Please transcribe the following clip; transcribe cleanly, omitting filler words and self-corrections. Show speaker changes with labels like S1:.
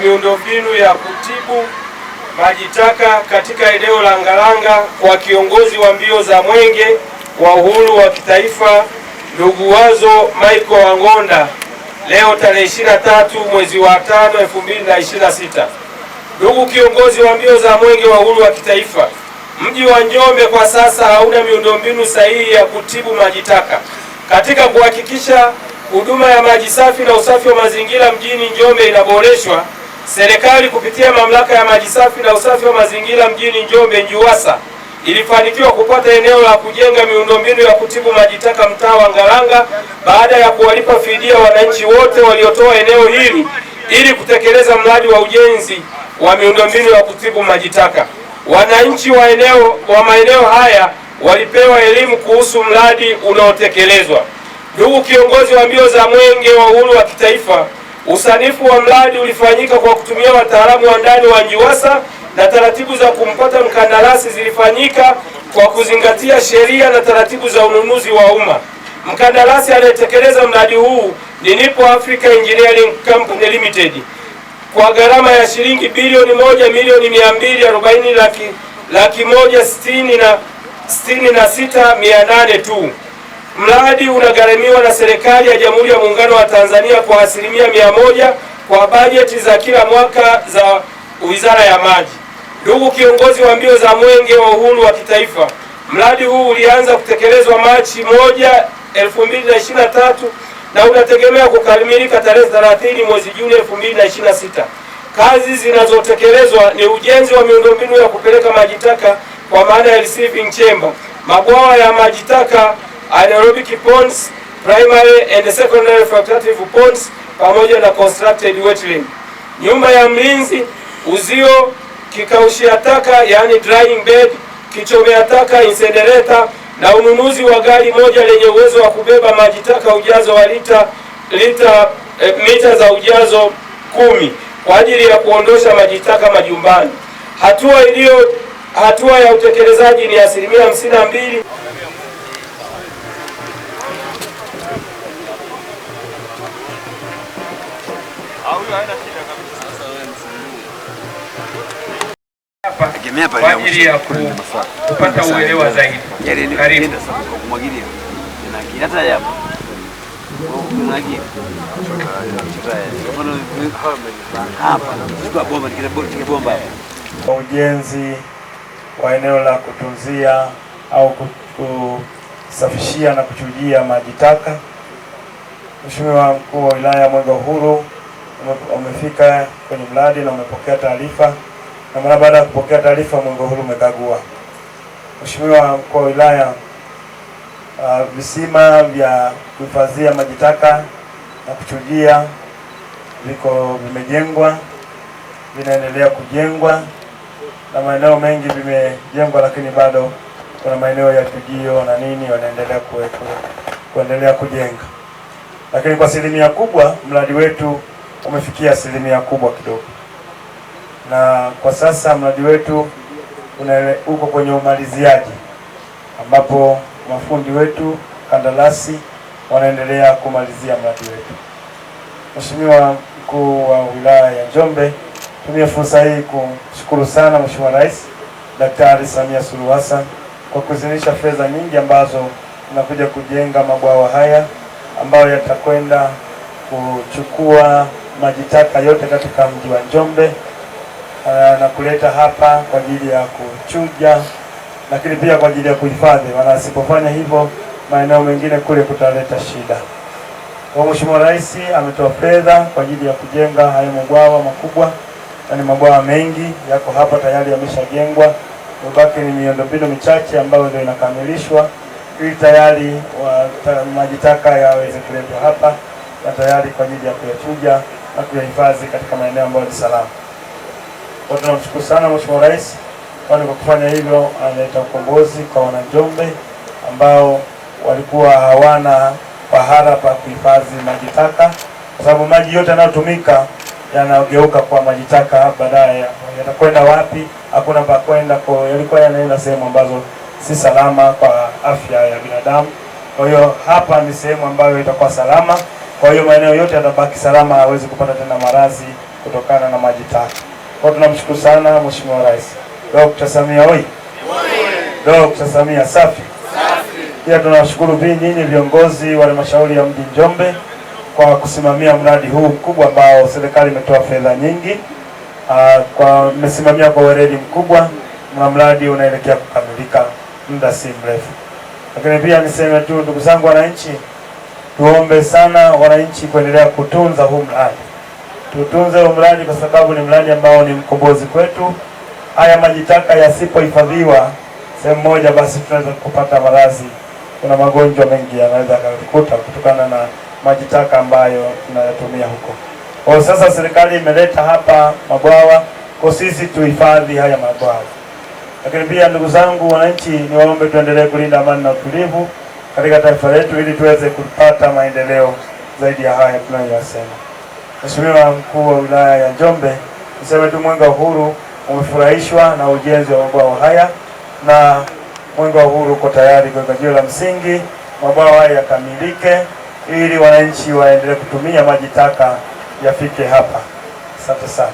S1: miundombinu ya kutibu maji taka katika eneo la Ngalanga kwa kiongozi wa mbio za Mwenge wa Uhuru wa Kitaifa ndugu Wazo Michael Wangonda leo tarehe 23 mwezi wa 5 2026. Ndugu kiongozi wa mbio za Mwenge wa Uhuru wa Kitaifa, mji wa Njombe kwa sasa hauna miundombinu sahihi ya kutibu maji taka. Katika kuhakikisha huduma ya maji safi na usafi wa mazingira mjini Njombe inaboreshwa, serikali kupitia mamlaka ya maji safi na usafi wa mazingira mjini Njombe NJUWASA ilifanikiwa kupata eneo la kujenga miundombinu ya kutibu maji taka mtaa wa Ngalanga baada ya kuwalipa fidia wananchi wote waliotoa eneo hili ili kutekeleza mradi wa ujenzi wa miundombinu ya kutibu maji taka. Wananchi wa maeneo haya walipewa elimu kuhusu mradi unaotekelezwa. Ndugu kiongozi wa mbio za Mwenge wa Uhuru wa Kitaifa, usanifu wa mradi ulifanyika kwa kutumia wataalamu wa ndani wa NJUWASA na taratibu za kumpata mkandarasi zilifanyika kwa kuzingatia sheria na taratibu za ununuzi wa umma. Mkandarasi anayetekeleza mradi huu ni Nipo Africa Engineering Company Limited kwa gharama ya shilingi bilioni 1,1,160,166,800 tu. Mradi unagharamiwa na serikali ya Jamhuri ya Muungano wa Tanzania kwa 100% kwa bajeti za kila mwaka za Wizara ya Maji. Ndugu kiongozi wa mbio za Mwenge wa Uhuru wa Kitaifa, mradi huu ulianza kutekelezwa Machi 1, 2023 na unategemea kukamilika tarehe 30 mwezi Juni 2026. Kazi zinazotekelezwa ni ujenzi wa miundombinu ya kupeleka maji taka kwa maana ya receiving chamber, mabwawa ya maji taka, anaerobic ponds, primary and secondary filtrative ponds pamoja na constructed wetland, nyumba ya mlinzi, uzio, kikaushia taka yani drying bed, kichomea taka incinerator na ununuzi wa gari moja lenye uwezo wa kubeba maji taka ujazo wa mita za ujazo 10 kwa ajili ya kuondosha maji taka majumbani. Hatua ya utekelezaji ni 52%. Kwa ajili ya kupata uelewa zaidi. Karibu.
S2: Ujenzi wa eneo la kutunzia au kusafishia na kuchujia maji taka. Mheshimiwa Mkuu wa Wilaya Mwenge wa Uhuru umefika kwenye mradi na umepokea taarifa, na mara baada ya kupokea taarifa Mwenge wa Uhuru umekagua. Mheshimiwa Mkuu wa Wilaya, visima vya kuhifadhia maji taka na kuchujia vimejengwa, vinaendelea kujengwa na maeneo mengi vimejengwa, lakini bado kuna maeneo ya chujio na nini wanaendelea kuendelea kujenga. Lakini kwa asilimia kubwa mradi wetu umefikia asilimia kubwa kidogo, na kwa sasa mradi wetu uko kwenye umaliziaji ambapo mafundi wetu kandarasi wanaendelea kumalizia mradi wetu. Mheshimiwa Mkuu wa Wilaya ya Njombe, tumia fursa hii kumshukuru sana Mheshimiwa Rais Daktari Samia Suluhu Hassan kwa kuzinisha fedha nyingi ambazo tunakuja kujenga mabwawa haya ambayo yatakwenda kuchukua maji taka yote katika mji wa Njombe na kuleta hapa kwa ajili ya kuchuja, lakini pia kwa ajili ya kuhifadhi, maana asipofanya hivyo maeneo mengine kule kutaleta shida. Kwa Mheshimiwa Rais ametoa fedha kwa ajili ya kujenga hayo mabwawa makubwa, na ni mabwawa mengi yako hapa tayari yameshajengwa. Mabaki ni miundombinu michache ambayo ndio inakamilishwa ili tayari maji taka yaweze kuletwa hapa na tayari kwa ajili ya kuyachuja na kuyahifadhi katika maeneo ambayo ni salama. Kwa tunamshukuru sana Mheshimiwa Rais kwani kwa kufanya hivyo analeta ukombozi kwa wananjombe ambao walikuwa hawana pahala pa kuhifadhi maji taka, kwa sababu maji yote yanayotumika yanageuka kwa maji taka, baadaye yatakwenda wapi? Hakuna pa kwenda, kwa yalikuwa yanaenda sehemu ambazo si salama kwa afya ya binadamu. Kwa hiyo hapa ni sehemu ambayo itakuwa salama, kwa hiyo maeneo yote yatabaki salama, hawezi kupata tena maradhi kutokana na maji taka. Kwa tunamshukuru sana Mheshimiwa Rais Dr. Samia oi. Dr. Samia safi. Pia tunawashukuru nyinyi viongozi wa halmashauri ya mji Njombe kwa kusimamia mradi huu mkubwa ambao serikali imetoa fedha nyingi, kwa mmesimamia kwa weledi mkubwa, na mradi unaelekea kukamilika muda si mrefu. Lakini pia niseme tu, ndugu zangu wananchi, tuombe sana wananchi kuendelea kutunza huu mradi. Tutunze huu mradi kwa sababu ni mradi ambao ni mkombozi kwetu. Haya maji taka yasipohifadhiwa sehemu moja, basi tunaweza kupata maradhi. Kuna magonjwa mengi yanaweza kukuta kutokana na maji taka ambayo tunayatumia huko. Kwa sasa serikali imeleta hapa mabwawa, kwa sisi tuhifadhi haya mabwawa. Lakini pia ndugu zangu wananchi, niwaombe tuendelee kulinda amani na utulivu katika taifa letu ili tuweze kupata maendeleo zaidi ya haya tunayoyasema. Mheshimiwa Mkuu wa Wilaya ya Njombe, niseme tu Mwenge wa Uhuru umefurahishwa na ujenzi wa mabwawa haya, na Mwenge wa Uhuru uko tayari kuweka jiwe la msingi mabwawa haya yakamilike ili wananchi waendelee kutumia maji taka yafike hapa. Asante sana.